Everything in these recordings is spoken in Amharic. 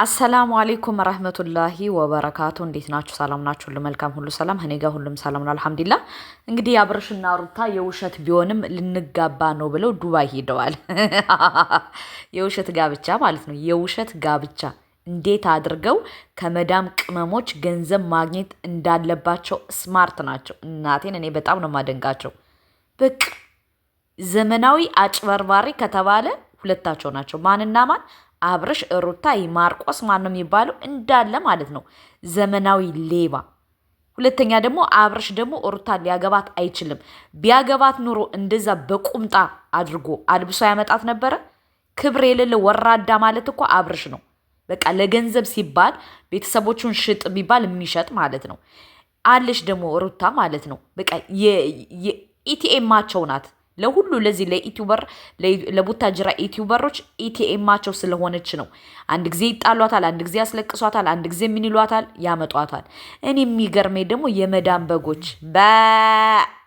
አሰላሙ አለይኩም ረህመቱላሂ ወበረካቱ። እንዴት ናችሁ? ሰላም ናችሁ? ሁሉ መልካም፣ ሁሉ ሰላም። እኔ ጋር ሁሉም ሰላም ነው አልሐምዱሊላህ። እንግዲህ አብርሽና ሩታ የውሸት ቢሆንም ልንጋባ ነው ብለው ዱባይ ሄደዋል። የውሸት ጋብቻ ማለት ነው። የውሸት ጋብቻ እንዴት አድርገው ከመዳም ቅመሞች ገንዘብ ማግኘት እንዳለባቸው ስማርት ናቸው። እናቴን እኔ በጣም ነው የማደንቃቸው። በቃ ዘመናዊ አጭበርባሪ ከተባለ ሁለታቸው ናቸው። ማንና ማን? አብርሽ ሩታ፣ ማርቆስ ማን ነው የሚባለው እንዳለ ማለት ነው። ዘመናዊ ሌባ። ሁለተኛ ደግሞ አብርሽ ደግሞ ሩታ ሊያገባት አይችልም። ቢያገባት ኑሮ እንደዛ በቁምጣ አድርጎ አልብሶ ያመጣት ነበረ። ክብር የሌለ ወራዳ ማለት እኮ አብርሽ ነው። በቃ ለገንዘብ ሲባል ቤተሰቦቹን ሽጥ ቢባል የሚሸጥ ማለት ነው። አለሽ ደግሞ ሩታ ማለት ነው። በቃ የኢቲኤማቸው ናት ለሁሉ ለዚህ ለዩቲዩበር ለቡታጅራ ዩቲዩበሮች ኢቲኤማቸው ስለሆነች ነው። አንድ ጊዜ ይጣሏታል፣ አንድ ጊዜ ያስለቅሷታል፣ አንድ ጊዜ ምን ይሏታል ያመጧታል። እኔ የሚገርመኝ ደግሞ የመዳን በጎች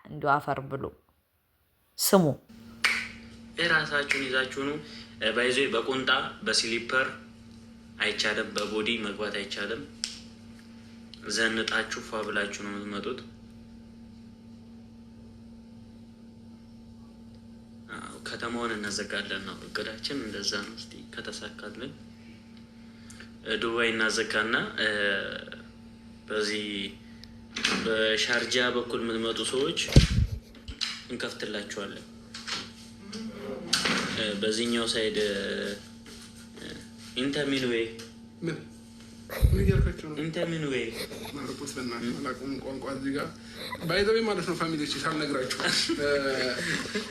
እንዲ አፈር ብሎ ስሙ የራሳችሁን ይዛችሁ ነው ባይዞ በቁንጣ በስሊፐር አይቻልም፣ በቦዲ መግባት አይቻልም። ዘንጣችሁ ፏ ብላችሁ ነው የምትመጡት። ከተማውን እናዘጋለን ነው እቅዳችን፣ እንደዛ ነው። እስቲ ከተሳካልን ዱባይ እናዘጋና በዚህ በሻርጃ በኩል የምትመጡ ሰዎች እንከፍትላችኋለን። በዚህኛው ሳይድ ኢንተርሚንዌይ ኢንተርሚንዌይ ማርቆስ ለናላቁም ቋንቋ እዚህ ጋር ባይዘቤ ማለት ነው። ፋሚሊዎች ሳልነግራችሁ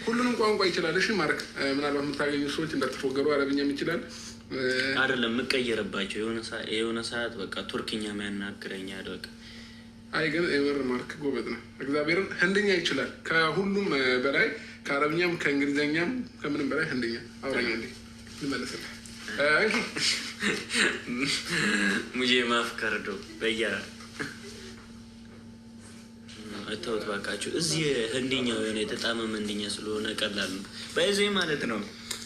ሁሉንም ቋንቋ ይችላል። እሺ ማርክ፣ ምናልባት የምታገኙ ሰዎች እንዳትፎገሩ፣ አረብኛም ይችላል። አይደለም የምቀየርባቸው የሆነ ሰዓት በቃ ቱርክኛ የሚያናግረኝ በቃ። አይ ግን የምር ማርክ ጎበዝ ነው። እግዚአብሔርን ህንደኛ ይችላል ከሁሉም በላይ ከአረብኛም ከእንግሊዝኛም ከምንም በላይ ህንደኛ አውራኛ። እንዴ ልመለስልህ ሙጄ ማፍከር ዶ በያ እተውት ባካችሁ። እዚህ ህንድኛው የሆነ የተጣመመ ህንድኛ ስለሆነ ቀላል ነው ባይዞ ማለት ነው።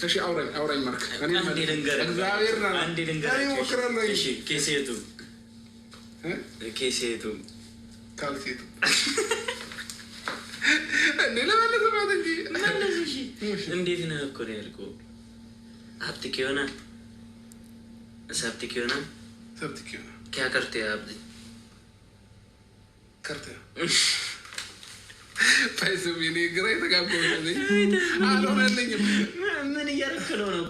እሺ አውራኝ ማርክ። አንዴ ልንገራችሁ። እሺ ኬሴቱ ካልሴቱ እንዴ ለማለት እንጂ እንዴት ነህ እኮ ነው ያልኩህ። ሀብትክ የሆነ ሰብትክ የሆነ ኪያ ከርቴ አብድ ከርቴ ፓይሰም የኔ ግራ የተጋባው አልሆነልኝም። ምን እያረከለው ነው?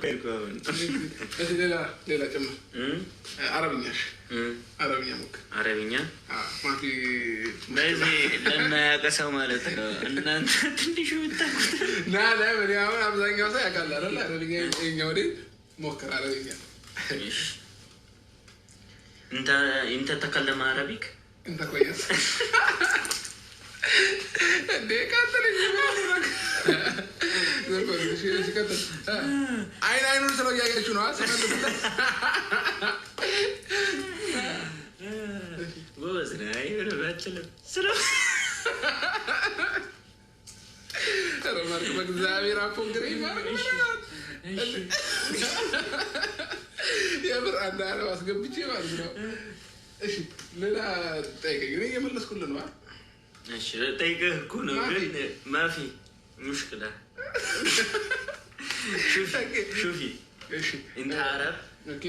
ሌላ ጭምር አረብኛ ሞክ አረብኛ ማፊ በዚህ ለማያቀሰው ማለት ነው። እናንተ ትንሹ ብታቁት አሁን አብዛኛው ሰው ያውቃል አይደል? አረብኛ የኛ ወደ ሞክር አረብኛ انت تتكلم عربي؟ انت كويس እንዴ ቀጥልኝ አይኑን ስለው እያያችሁ ነው። ጎበዝ ነህ። በእግዚአብሔር አፎ እንግዲህ የምር አንድ አረብ አስገብቼ ማለት ነው። እሺ ሌላ ጠይቀኝ። እኔ እየመለስኩልህ ነው። እሺ ጠይቀህ እኮ ነው ግን ማፊ ሙሽክላ ሹፊ እሺ እንደ አረብ ኦኬ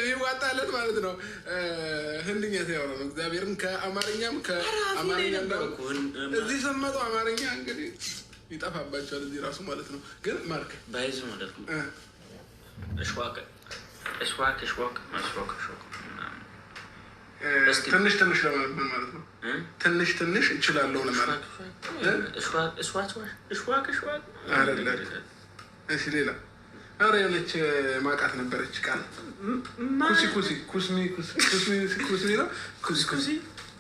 ይዋጣለት ማለት ነው። ህንድኛ ሲያወራ ነው እግዚአብሔርን ከአማርኛም እዚህ ሰመጡ አማርኛ እንግዲህ ይጠፋባቸዋል እዚህ ራሱ ማለት ነው። ግን ማርክ ባይዝ ማለት ነው እሽዋቅ ትንሽ ለማለት ምን ማለት ነው? ትንሽ እችላለሁ ለማለት አይደለም። እሺ ሌላ ኧረ የሆነች ማቃት ነበረች ቃል ኩስሚ ነው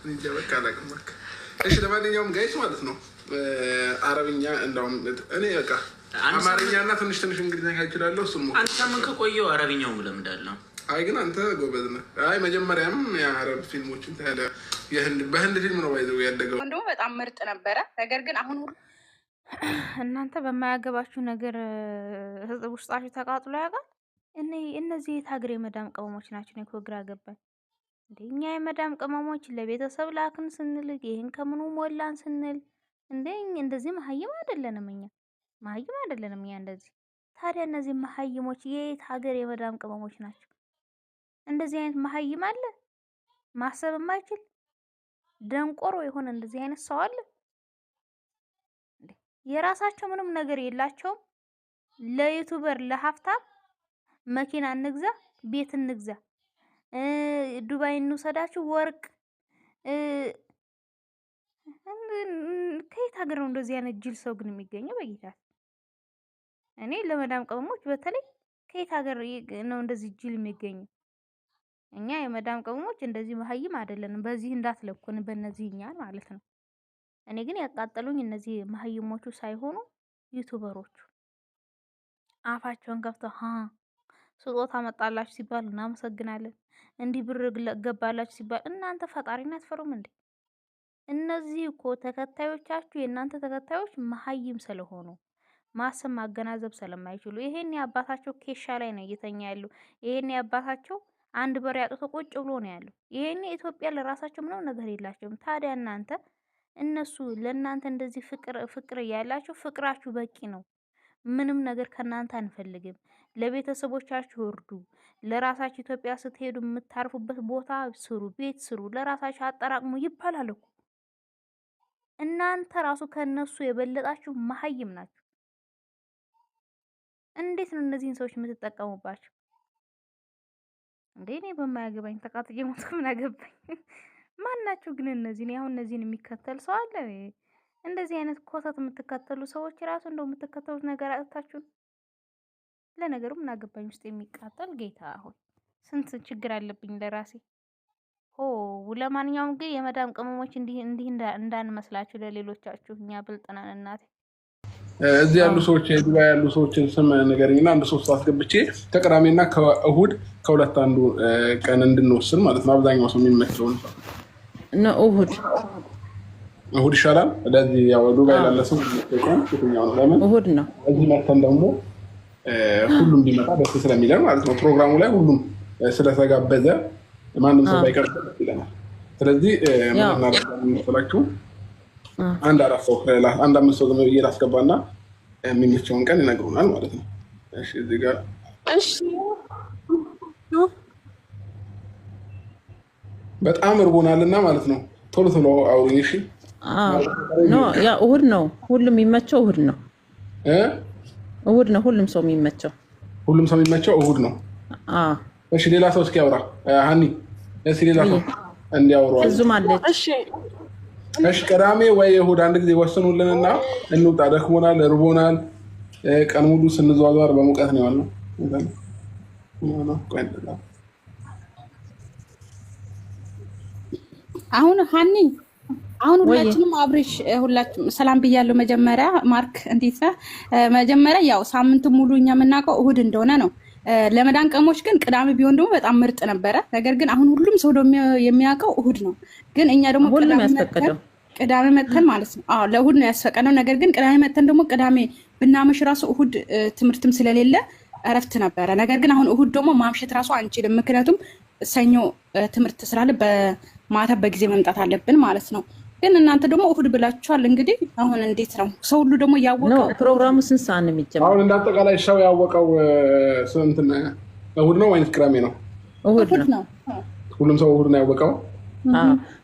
እንጃ በቃ አላውቅም። እሺ ለማንኛውም ጋይስ ማለት ነው አረብኛ እንዳውም እኔ በቃ አማርኛ እና ትንሽ እንግሊዝኛ እችላለሁ። እሱም አንተ ምን ከቆየው አረብኛው ለምዳለሁ። አይ ግን አንተ ጎበዝ ነህ። አይ መጀመሪያም የአረብ ፊልሞችን ታያለህ። በህንድ ፊልም ነው ባይዘው ያደገው። እንደው በጣም ምርጥ ነበረ። ነገር ግን አሁን እናንተ በማያገባችሁ ነገር ህዝብ ውስጣችሁ ተቃጥሎ ያውቃል። እነዚህ የት ሀገር የመዳም ቅመሞች ናቸው? እኔ እኮ ግራ ገባኝ። እንዴ እኛ የመዳም ቅመሞች ለቤተሰብ ላክን ስንል ይሄን ከምኑ ሞላን ስንል እንዴ እንደዚህ መሀይም አይደለንም እኛ መሀይም አይደለንም እኛ እንደዚህ። ታዲያ እነዚህ መሀይሞች የት ሀገር የመዳም ቅመሞች ናቸው? እንደዚህ አይነት መሀይም አለ? ማሰብ የማይችል ደንቆሮ የሆነ እንደዚህ አይነት ሰው አለ? የራሳቸው ምንም ነገር የላቸውም። ለዩቲዩበር ለሀብታም መኪና እንግዛ፣ ቤት እንግዛ፣ ዱባይ እንውሰዳችሁ፣ ወርቅ ከየት ሀገር ነው እንደዚህ አይነት ጅል ሰው ግን የሚገኘው? በጌታ እኔ ለመዳም ቅመሞች በተለይ ከየት ሀገር ነው እንደዚህ ጅል የሚገኘው? እኛ የመዳም ቅመሞች እንደዚህ መሀይም አይደለንም። በዚህ እንዳትለኩን በእነዚህ እኛ ማለት ነው። እኔ ግን ያቃጠሉኝ እነዚህ መሀይሞቹ ሳይሆኑ ዩቲዩበሮቹ አፋቸውን ከፍተው ስጦታ መጣላችሁ ሲባል እናመሰግናለን፣ እንዲህ ብር ገባላችሁ ሲባል እናንተ ፈጣሪን አትፈሩም እንዴ? እነዚህ እኮ ተከታዮቻችሁ የእናንተ ተከታዮች መሀይም ስለሆኑ ማሰብ ማገናዘብ ስለማይችሉ ይሄን የአባታቸው ኬሻ ላይ ነው እየተኛ ያሉ። ይሄን የአባታቸው አንድ በር ያጥቶ ቁጭ ብሎ ነው ያለው። ይሄን ኢትዮጵያ ለራሳቸው ምንም ነገር የላቸውም። ታዲያ እናንተ እነሱ ለእናንተ እንደዚህ ፍቅር እያላችሁ ፍቅራችሁ በቂ ነው። ምንም ነገር ከእናንተ አንፈልግም። ለቤተሰቦቻችሁ እርዱ። ለራሳችሁ ኢትዮጵያ ስትሄዱ የምታርፉበት ቦታ ስሩ፣ ቤት ስሩ፣ ለራሳችሁ አጠራቅሙ ይባላል እኮ። እናንተ ራሱ ከነሱ የበለጣችሁ መሀይም ናችሁ። እንዴት ነው እነዚህን ሰዎች የምትጠቀሙባቸው? እንዴ እኔ በማያገባኝ ተቃጥዬ ሞትኩ። ምን አገባኝ? ማናችሁ ግን እነዚህን አሁን እነዚህን የሚከተል ሰው አለ? እንደዚህ አይነት ኮተት የምትከተሉ ሰዎች ራሱ እንደው የምትከተሉት ነገር አጥታችሁ። ለነገሩ ምን አገባኝ ውስጥ የሚቃጠል ጌታ ሆይ ስንት ችግር አለብኝ ለራሴ። ለማንኛውም ግን የመዳም ቅመሞች እንዲህ እንዳንመስላችሁ ለሌሎቻችሁ። እኛ ብልጥናን እናቴ። እዚህ ያሉ ሰዎች ዱባይ ያሉ ሰዎችን ስም ንገረኝና አንድ ሶስት አስገብቼ ከቅዳሜና ከእሁድ ከሁለት አንዱ ቀን እንድንወስን ማለት ነው። አብዛኛው ሰው የሚመቸው ነው እሁድ ይሻላል። ስለዚህ ያው ዱባይ ላለ ሰው የትኛው ነው? ለምን እሁድ ነው። እዚህ መተን ደግሞ ሁሉም ቢመጣ ደስ ስለሚለን ማለት ነው። ፕሮግራሙ ላይ ሁሉም ስለተጋበዘ ማንም ሰው ባይቀር ይለናል። ስለዚህ ምን እናደርጋለን መሰላችሁ? አንድ አራት ሰው አንድ አምስት ሰው ዝም ብዬ ላስገባና የሚመቸውን ቀን ይነግሩናል ማለት ነው። እሺ እዚህ ጋር በጣም እርቦናልና ማለት ነው። ቶሎ ቶሎ አውሩኝ። እሺ ያ እሁድ ነው። ሁሉም የሚመቸው እሁድ ነው። እሁድ ነው። ሁሉም ሰው የሚመቸው እሁድ ነው። እሺ ሌላ ሰው እስኪ ያውራ። ሀኒ እስኪ ሌላ ሰው እንዲያወሩ እዙም አለች። እሺ ቅዳሜ ወይ እሁድ አንድ ጊዜ ወስኑልንና እንውጣ። ደክሞናል፣ እርቦናል። ቀን ሙሉ ስንዟዟር በሙቀት ነው ያልነው። አሁን ሀኒ ሁላችንም አብሬሽ ሁላችንም ሰላም ብያለሁ። መጀመሪያ ማርክ እንዴት ነህ? መጀመሪያ ያው ሳምንት ሙሉ እኛ የምናውቀው እሁድ እንደሆነ ነው። ለመዳን ቀሞች ግን ቅዳሜ ቢሆን ደግሞ በጣም ምርጥ ነበረ። ነገር ግን አሁን ሁሉም ሰው ደግሞ የሚያውቀው እሁድ ነው። ግን እኛ ደግሞ ቅዳሜ መተን ማለት ነው። ለእሁድ ነው ያስፈቀደው። ነገር ግን ቅዳሜ መተን ደግሞ ቅዳሜ ብናመሽ ራሱ እሁድ ትምህርትም ስለሌለ እረፍት ነበረ። ነገር ግን አሁን እሁድ ደግሞ ማምሸት ራሱ አንችልም። ምክንያቱም ሰኞ ትምህርት ስላለ በማታ በጊዜ መምጣት አለብን ማለት ነው። ግን እናንተ ደግሞ እሁድ ብላችኋል። እንግዲህ አሁን እንዴት ነው ሰው ሁሉ ደግሞ ያወቀው? ፕሮግራሙ ስንት ሰዓት ነው የሚጀምረው? አሁን እንዳጠቃላይ ሰው ያወቀው ስንት እሁድ ነው ወይስ ቅዳሜ ነው? እሁድ ነው። ሁሉም ሰው እሁድ ነው ያወቀው።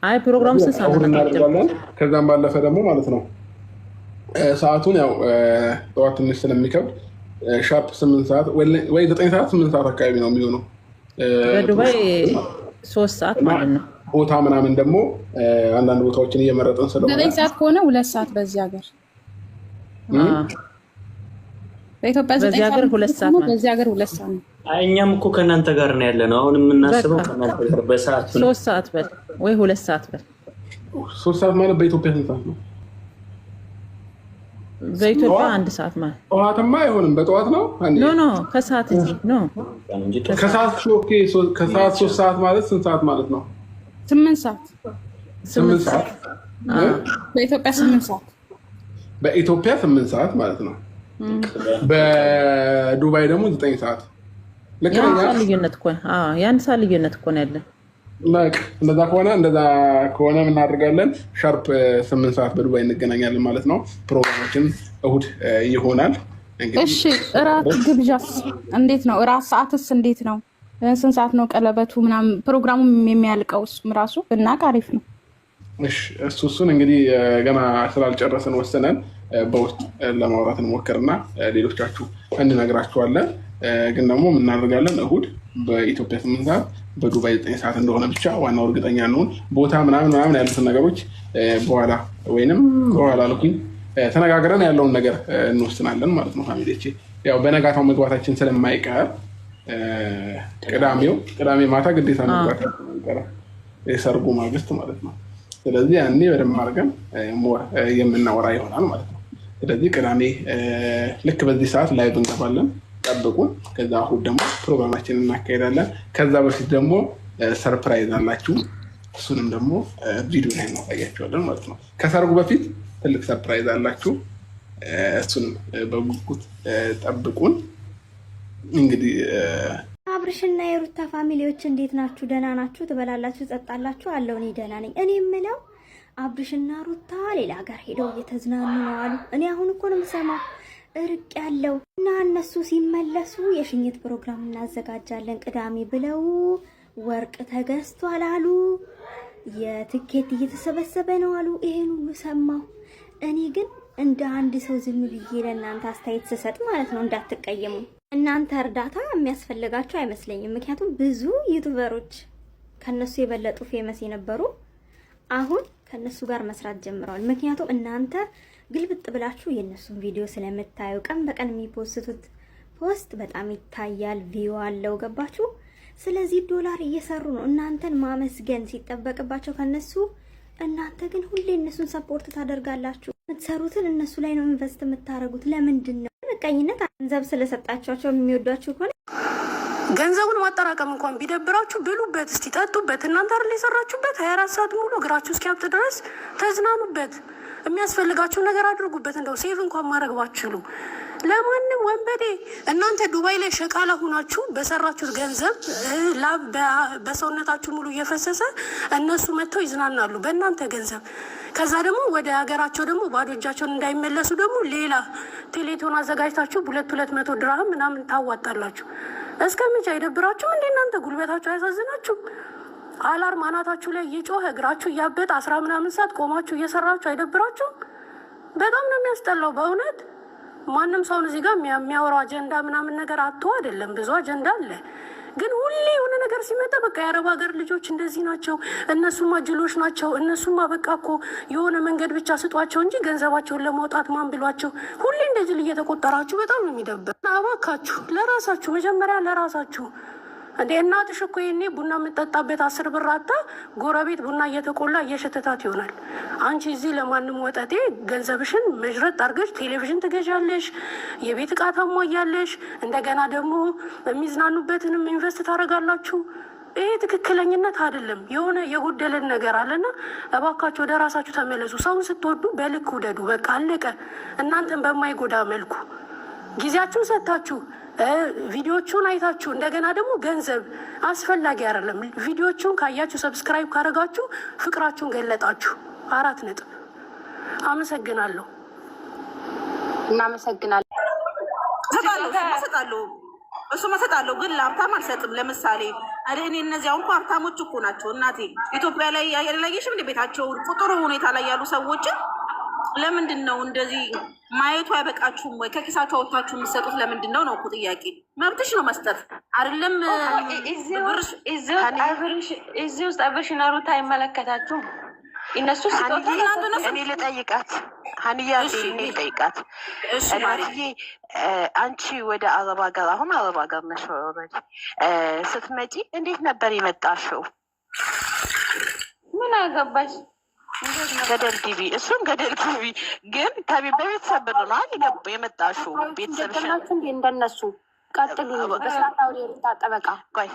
አይ ፕሮግራሙ ስንት ሰዓት ነው የሚጀምረው? ከዛም ባለፈ ደግሞ ማለት ነው ሰዓቱን ያው ጠዋት ትንሽ ስለሚከብድ ሻርፕ 8 ሰዓት ወይ 9 ሰዓት 8 ሰዓት አካባቢ ነው የሚሆነው። በዱባይ 3 ሰዓት ማለት ነው። ቦታ ምናምን ደግሞ አንዳንድ ቦታዎችን እየመረጥን ስለሆነ 9 ሰዓት ከሆነ 2 ሰዓት በዚህ ሀገር በኢትዮጵያ 9 ሰዓት 2 ሰዓት ነው። በዚህ ሀገር 2 ሰዓት ነው። እኛም እኮ ከእናንተ ጋር ነው ያለነው። አሁን የምናስበው ከእናንተ ጋር በሰዓት 3 ሰዓት በል ወይ 2 ሰዓት በል። 3 ሰዓት ማለት በኢትዮጵያ ስንት ሰዓት ነው? በኢትዮጵያ 1 ሰዓት ማለት ጠዋትማ አይሆንም። በጠዋት ነው ኖ ከሰዓት እንጂ ከሰዓት ኦኬ። ከሰዓት 3 ሰዓት ማለት ስንት ሰዓት ማለት ነው? 8 ሰዓት 8 ሰዓት በኢትዮጵያ 8 ሰዓት። በኢትዮጵያ 8 ሰዓት ማለት ነው። በዱባይ ደግሞ 9 ሰዓት። ልዩነት እኮ የአንድ ሰዓት ልዩነት እኮ ነው ያለን። እንደዛ ከሆነ እናደርጋለን። ሻርፕ 8 ሰዓት በዱባይ እንገናኛለን ማለት ነው። ፕሮግራማችን እሁድ ይሆናል። እሺ እራት ግብዣስ እንዴት ነው? እራት ሰዓትስ እንዴት ነው? ስንት ሰዓት ነው ቀለበቱ ምናምን ፕሮግራሙ የሚያልቀው? እሱም ራሱ ብናውቅ አሪፍ ነው። እሱን እንግዲህ ገና ስላልጨረስን ወሰነን በውስጥ ለማውራት እንሞክርና ሌሎቻችሁ እንነግራችኋለን። ግን ደግሞ እናደርጋለን እሁድ በኢትዮጵያ 8 ሰዓት በዱባይ 9 ሰዓት እንደሆነ ብቻ ዋናው እርግጠኛ እንሆን። ቦታ ምናምን ያሉትን ነገሮች በኋላ ወይንም በኋላ ልኩኝ ተነጋግረን ያለውን ነገር እንወስናለን ማለት ነው። ፋሚሊዎቼ ያው በነጋታው መግባታችን ስለማይቀር ቅዳሜ ማታ ግዴታ መግባታችን አይቀርም፣ የሰርጉ ማግስት ማለት ነው። ስለዚህ ያኔ በደንብ አድርገን የምናወራ ይሆናል ማለት ነው። ስለዚህ ቅዳሜ ልክ በዚህ ሰዓት ላይቭ እንገባለን፣ ጠብቁን። ከዛ እሑድ ደግሞ ፕሮግራማችንን እናካሄዳለን። ከዛ በፊት ደግሞ ሰርፕራይዝ አላችሁ፣ እሱንም ደግሞ ቪዲዮ ላይ እናሳያችኋለን ማለት ነው። ከሰርጉ በፊት ትልቅ ሰርፕራይዝ አላችሁ፣ እሱንም በጉጉት ጠብቁን። እንግዲህ አብርሽና የሩታ ፋሚሊዎች እንዴት ናችሁ? ደህና ናችሁ? ትበላላችሁ፣ ትጠጣላችሁ? አለው እኔ ደህና ነኝ። እኔ የምለው አብርሽና ሩታ ሌላ ሀገር ሄደው እየተዝናኑ ነው አሉ። እኔ አሁን እኮ ነው የምሰማው እርቅ ያለው እና እነሱ ሲመለሱ የሽኝት ፕሮግራም እናዘጋጃለን ቅዳሜ ብለው ወርቅ ተገዝቷል አሉ። የትኬት እየተሰበሰበ ነው አሉ። ይሄን ሁሉ ሰማሁ። እኔ ግን እንደ አንድ ሰው ዝም ብዬ ለእናንተ አስተያየት ስሰጥ ማለት ነው እንዳትቀየሙ። እናንተ እርዳታ የሚያስፈልጋቸው አይመስለኝም። ምክንያቱም ብዙ ዩቲዩበሮች ከነሱ የበለጡ ፌመስ የነበሩ አሁን ከነሱ ጋር መስራት ጀምረዋል። ምክንያቱም እናንተ ግልብጥ ብላችሁ የነሱን ቪዲዮ ስለምታዩ ቀን በቀን የሚፖስቱት ፖስት በጣም ይታያል፣ ቪው አለው። ገባችሁ? ስለዚህ ዶላር እየሰሩ ነው። እናንተን ማመስገን ሲጠበቅባቸው ከነሱ እናንተ ግን ሁሌ እነሱን ሰፖርት ታደርጋላችሁ። የምትሰሩትን እነሱ ላይ ነው ኢንቨስት የምታደርጉት። ለምንድን ነው? ምቀኝነት። ገንዘብ ስለሰጣችኋቸው የሚወዷችሁ ከሆነ ገንዘቡን ማጠራቀም እንኳን ቢደብራችሁ ብሉበት፣ እስቲ ጠጡበት። እናንተ አይደል የሰራችሁበት? 24 ሰዓት ሙሉ እግራችሁ እስኪያብጥ ድረስ ተዝናኑበት። የሚያስፈልጋችሁ ነገር አድርጉበት። እንደው ሴቭ እንኳን ማድረግ ባትችሉ ለማንም ወንበዴ እናንተ ዱባይ ላይ ሸቃላ ሆናችሁ በሰራችሁት ገንዘብ በሰውነታችሁ ሙሉ እየፈሰሰ እነሱ መጥተው ይዝናናሉ በእናንተ ገንዘብ። ከዛ ደግሞ ወደ ሀገራቸው ደግሞ ባዶ እጃቸውን እንዳይመለሱ ደግሞ ሌላ ቴሌቶን አዘጋጅታችሁ 200 ድርሃም ምናምን ታዋጣላችሁ። እስከ መቼ አይደብራችሁም እንዴ? እናንተ ጉልበታችሁ አያሳዝናችሁም? አላርም አናታችሁ ላይ እየጮኸ እግራችሁ እያበጠ 10 ምናምን ሰዓት ቆማችሁ እየሰራችሁ አይደብራችሁም? በጣም ነው የሚያስጠላው በእውነት። ማንም ሰውን እዚህ ጋር የሚያወራው አጀንዳ ምናምን ነገር አቶ አይደለም፣ ብዙ አጀንዳ አለ። ግን ሁሌ የሆነ ነገር ሲመጣ በቃ የአረብ ሀገር ልጆች እንደዚህ ናቸው፣ እነሱማ ጅሎች ናቸው፣ እነሱማ በቃ እኮ የሆነ መንገድ ብቻ ስጧቸው እንጂ ገንዘባቸውን ለማውጣት ማን ብሏቸው። ሁሌ እንደ ጅል እየተቆጠራችሁ በጣም ነው የሚደብር። እባካችሁ ለራሳችሁ መጀመሪያ ለራሳችሁ እንዴ እናትሽ እኮ ይሄኔ ቡና የምጠጣበት 10 ብር አታ ጎረቤት ቡና እየተቆላ እየሸተታት ይሆናል። አንቺ እዚህ ለማንም ወጠጤ ገንዘብሽን መዥረጥ አድርገሽ ቴሌቪዥን ትገዣለሽ፣ የቤት እቃ ታሟያለሽ፣ እንደገና ደግሞ የሚዝናኑበትንም ኢንቨስት ታደርጋላችሁ። ይሄ ትክክለኝነት አይደለም። የሆነ የጎደለን ነገር አለና እባካችሁ ወደ ራሳችሁ ተመለሱ። ሰውን ስትወዱ በልክ ውደዱ። በቃ አለቀ። እናንተን በማይጎዳ መልኩ ጊዜያችሁን ሰጥታችሁ ቪዲዮቹን አይታችሁ እንደገና ደግሞ ገንዘብ አስፈላጊ አይደለም። ቪዲዮቹን ካያችሁ ሰብስክራይብ ካደረጋችሁ ፍቅራችሁን ገለጣችሁ። 4 ነጥብ። አመሰግናለሁ። እናመሰግናለን። እሱ መሰጣለሁ ግን ለሀብታም አልሰጥም። ለምሳሌ እኔ እነዚያው እንኳ ሀብታሞች እኮ ናቸው እናቴ። ኢትዮጵያ ላይ ያላየሽም እንደ ቤታቸው ጥሩ ሁኔታ ላይ ያሉ ሰዎችን ለምንድን ነው እንደዚህ ማየቱ አይበቃችሁም ወይ? ከኪሳቸው ወጥታችሁ የምትሰጡት ለምንድን ነው ነው እኮ ጥያቄ። መብትሽ ነው መስጠት አይደለም። እዚህ ውስጥ አብርሽና ሩታ አይመለከታችሁም። እነሱ እኔ ልጠይቃት ሀኒያ እኔ ልጠይቃት እናትዬ፣ አንቺ ወደ አረብ ሀገር አሁን አረብ ሀገር ነሽ ኦልሬዲ ስትመጪ እንዴት ነበር የመጣሽው? ምን አገባሽ? ገደል ግቢ፣ እሱም ገደል ግቢ። ግን በቤተሰብ ብር ነው አይደል የመጣሽው? ቤተሰብሽ እንዴ እንደነሱ ቀጥሉ። በስራታው ሩታ ጠበቃ ቆይ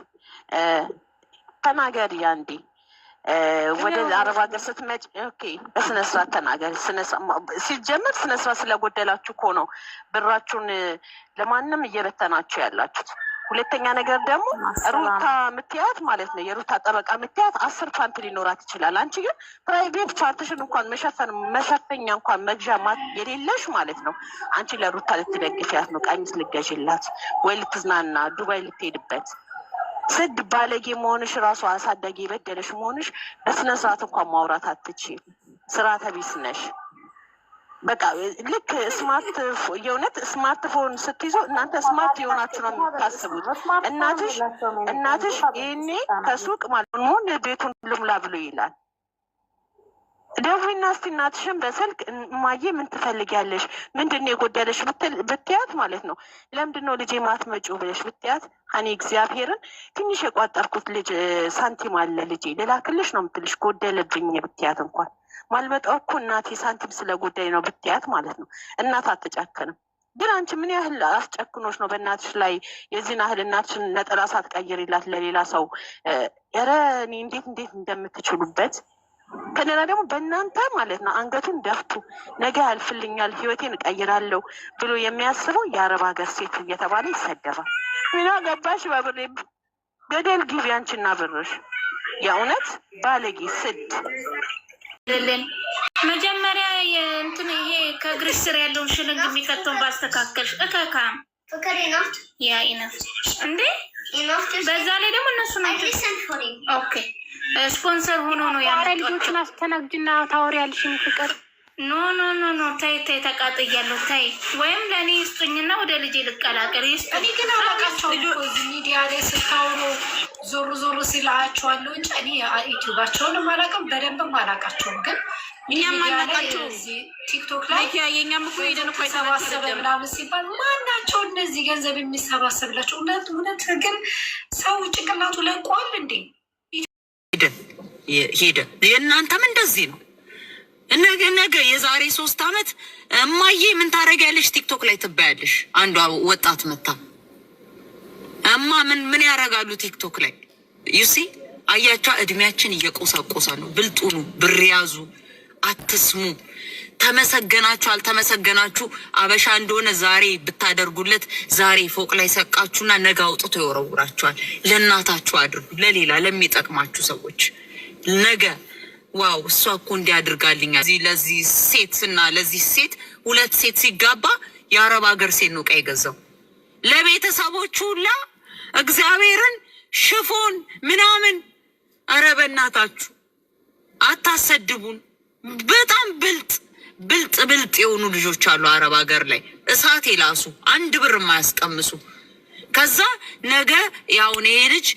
ተናገሪ አንዴ። ወደ አረብ ሀገር ስትመጪ ኦኬ በስነ ስርዓት ተናገሪ። ሲጀምር ስነ ስርዓት ስለጎደላችሁ እኮ ነው ብራችሁን ለማንም እየበተናችሁ ያላችሁት። ሁለተኛ ነገር ደግሞ ሩታ ምትያት ማለት ነው የሩታ ጠበቃ ምትያት 10 ፓንት ሊኖራት ይችላል። አንቺ ግን ፕራይቬት ፓርቲሽን እንኳን መሸፈኛ እንኳን መግዣ የሌለሽ ማለት ነው። አንቺ ለሩታ ልትደግፊያት ነው፣ ቀሚስ ልገዥላት ወይ ልትዝናና ዱባይ ልትሄድበት። ስድ ባለጌ መሆንሽ ራሱ አሳዳጊ የበደለሽ መሆንሽ በስነ ስርዓት እንኳን ማውራት አትችይም። ስርዓተ ቢስ ነሽ። በቃ ልክ የእውነት ስማርትፎን ስትይዙ እናንተ ስማርት የሆናችሁ ነው የምታስቡት። እናትሽ ይህኔ ከሱቅ ማለት ሆን ቤቱን ልሙላ ብሎ ይላል። ደውይና እስቲ እናትሽን በስልክ እማዬ ምን ትፈልጊያለሽ፣ ምንድን ነው የጎደለሽ ብትያት ማለት ነው። ለምንድን ነው ልጄ ማትመጪው ብለሽ ብትያት እኔ እግዚአብሔርን ትንሽ የቋጠርኩት ልጅ ሳንቲም አለ ልጄ ልላክልሽ ነው የምትልሽ። ጎደለብኝ ብትያት እንኳን ማልመጣው እኮ እናቴ ሳንቲም ስለጎደለኝ ነው ብትያት ማለት ነው። እናት አትጨክንም። ግን አንቺ ምን ያህል አስጨክኖች ነው በእናትሽ ላይ የዚህን ያህል እናትሽን ነጠላ ሳትቀይሪላት ለሌላ ሰው ኧረ እኔ እንዴት እንደምትችሉበት። ከነና ደግሞ በእናንተ ማለት ነው አንገቱን ደፍቱ ነገ ያልፍልኛል ህይወቴን እቀይራለሁ ብሎ የሚያስበው የአረብ ሀገር ሴት እየተባለ ይሰደባል። ምን አገባሽ በብሬ ገደል ግቢ አንቺና ብርሽ። የእውነት ባለጌ ስድ መጀመሪያ እንትን ይሄ ከእግርሽ ስር ያለውን ሽልንግ የሚከተውን ባስተካከልሽ እከካም ያ ኢነፍ እንዴ በዛ ላይ ደግሞ እነሱ ናቸው ኦኬ ስፖንሰር ሆኖ ነው ያለው። ልጆችን አስተናግጅና ታወሪያለሽኝ ፍቅር ኖ ኖ ኖ ኖ ታይ ተቃጥያለሁ። ታይ ወይም ለእኔ ይስጡኝና ወደ ልጄ ልቀላቀል። እኔ ግን አላቃቸው እዚህ ሚዲያ ላይ ስታወሩ ዞሩ ሲላቸዋለሁ እንጂ እኔ ዩቲዩባቸውንም አላውቅም በደንብም አላውቃቸውም። ግን እኛም አናውቃቸው ቲክቶክ ላይ የኛም እኮ ሄደን እኮ የተሰባሰበ ምናምን ሲባል ማናቸው እነዚህ ገንዘብ የሚሰባሰብላቸው? እውነት ግን ሰው ጭንቅላቱ ለቋል እንዴ? ሄደ የእናንተም እንደዚህ ነው። ነገ የዛሬ 3 ዓመት እማዬ ምን ታደርጊያለሽ ቲክቶክ ላይ ትባያለሽ። አንዷ ወጣት መታ እማ ምን ያደርጋሉ ቲክቶክ ላይ ዩሲ አያቻ እድሜያችን እየቆሳቆሰ ነው። ብልጡኑ ብር ያዙ፣ አትስሙ። ተመሰገናችሁ አልተመሰገናችሁ አበሻ እንደሆነ ዛሬ ብታደርጉለት ዛሬ ፎቅ ላይ ሰቃችሁና ነገ አውጥቶ ይወረውራችኋል። ለእናታችሁ አድርጉ፣ ለሌላ ለሚጠቅማችሁ ሰዎች ነገ ዋው እሷ እኮ እንዲያድርጋልኛል። ለዚህ ሴትና ለዚህ ሴት 2 ሴት ሲጋባ የአረብ ሀገር ሴት ነው ቀይ ገዛው ለቤተሰቦቹ ሁላ እግዚአብሔርን ሽፎን ምናምን። ኧረ በእናታችሁ አታሰድቡን። በጣም ብልጥ የሆኑ ልጆች አሉ አረብ ሀገር ላይ እሳት የላሱ 1 ብር የማያስቀምሱ። ከዛ ነገ ያውን ይሄ ልጅ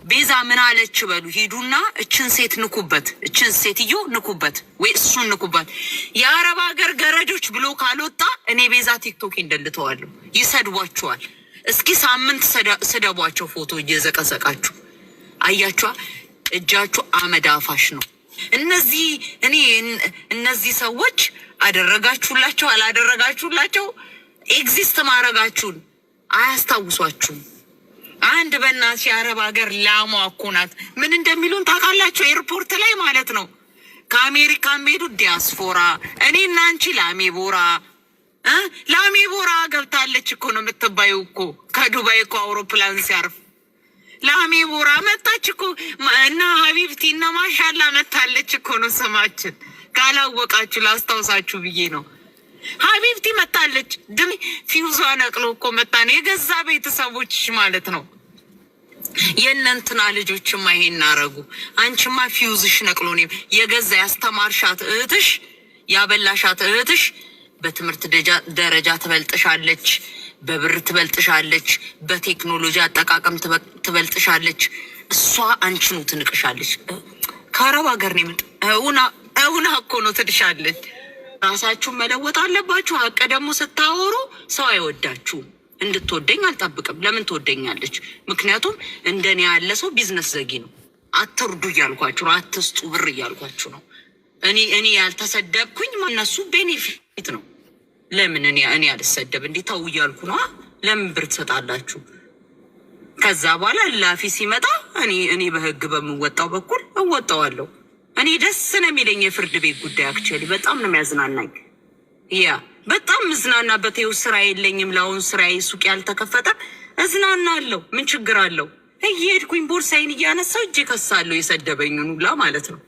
ቤዛ ምን አለች በሉ ሂዱና እችን ሴት ንኩበት፣ እችን ሴትዮ ንኩበት ወይ እሱን ንኩበት። የአረብ ሀገር ገረጆች ብሎ ካልወጣ እኔ ቤዛ ቲክቶክ እንደልተዋለሁ። ይሰድቧቸዋል። እስኪ ሳምንት ስደቧቸው ፎቶ እየዘቀዘቃችሁ አያችኋ። እጃችሁ አመድ አፋሽ ነው። እነዚህ ሰዎች አደረጋችሁላቸው አላደረጋችሁላቸው ኤግዚስት ማድረጋችሁን አያስታውሷችሁም። አንድ በእናትሽ የአረብ ሀገር ላሟ እኮ ናት። ምን እንደሚሉን ታውቃላችሁ? ኤርፖርት ላይ ማለት ነው ከአሜሪካ ሄዱ ዲያስፖራ እኔና አንቺ ላሜቦራ ገብታለች እኮ ነው የምትባዩ እኮ ከዱባይ እኮ አውሮፕላን ሲያርፍ ላሜቦራ መጣች እኮ እና ሀቢብቲ እና ማሻላ መታለች እኮ ነው ስማችን። ካላወቃችሁ ላስታውሳችሁ ብዬ ነው። ሀቢብቲ መታለች። ድም ፊውዟ ነቅሎ እኮ መጣ ነው የገዛ ቤተሰቦችሽ ማለት ነው። የእነንትና ልጆችማ ይሄን አረጉ። አንቺማ ፊውዝሽ ነቅሎ ነው የገዛ ያስተማርሻት እህትሽ ያበላሻት እህትሽ በትምህርት ደረጃ ትበልጥሻለች፣ በብር ትበልጥሻለች፣ በቴክኖሎጂ አጠቃቀም ትበልጥሻለች። እሷ አንቺኑ ትንቅሻለች። ከአረብ ሀገር ነው የምጥ እውና እኮ ነው ትልሻለች። ራሳችሁን መለወጥ አለባችሁ። ሀቅ ደግሞ ስታወሩ ሰው አይወዳችሁም። እንድትወደኝ አልጠብቅም። ለምን ትወደኛለች? ምክንያቱም እንደኔ ያለ ሰው ቢዝነስ ዘጊ ነው። አትርዱ እያልኳችሁ ነው። አትስጡ ብር እያልኳችሁ ነው። እኔ ያልተሰደብኩኝ እነሱ ቤኔፊት ነው። ለምን እኔ አልሰደብ እንዴ? ተው እያልኩ ነው። ለምን ብር ትሰጣላችሁ? ከዛ በኋላ ላፊ ሲመጣ እኔ በህግ በምወጣው በኩል እወጣዋለሁ። እኔ ደስ ነው የሚለኝ የፍርድ ቤት ጉዳይ አክቹዋሊ በጣም ነው የሚያዝናናኝ። ያ በጣም ምዝናናበት ይኸው ስራ የለኝም ለአሁን ስራዬ ሱቅ ያልተከፈተ እዝናናለሁ። ምን ችግር አለው? እየሄድኩኝ ቦርሳዬን እያነሳው እጄ ከሳለሁ የሰደበኝን ሁላ ማለት ነው።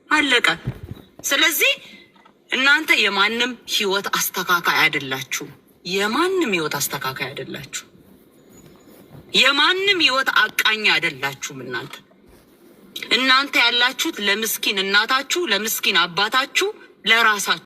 አለቀ። ስለዚህ እናንተ የማንም ህይወት አስተካካይ አይደላችሁም። የማንም ህይወት አስተካካይ አይደላችሁ። የማንም ህይወት አቃኛ አይደላችሁም። እናንተ ያላችሁት ለምስኪን እናታችሁ፣ ለምስኪን አባታችሁ፣ ለራሳችሁ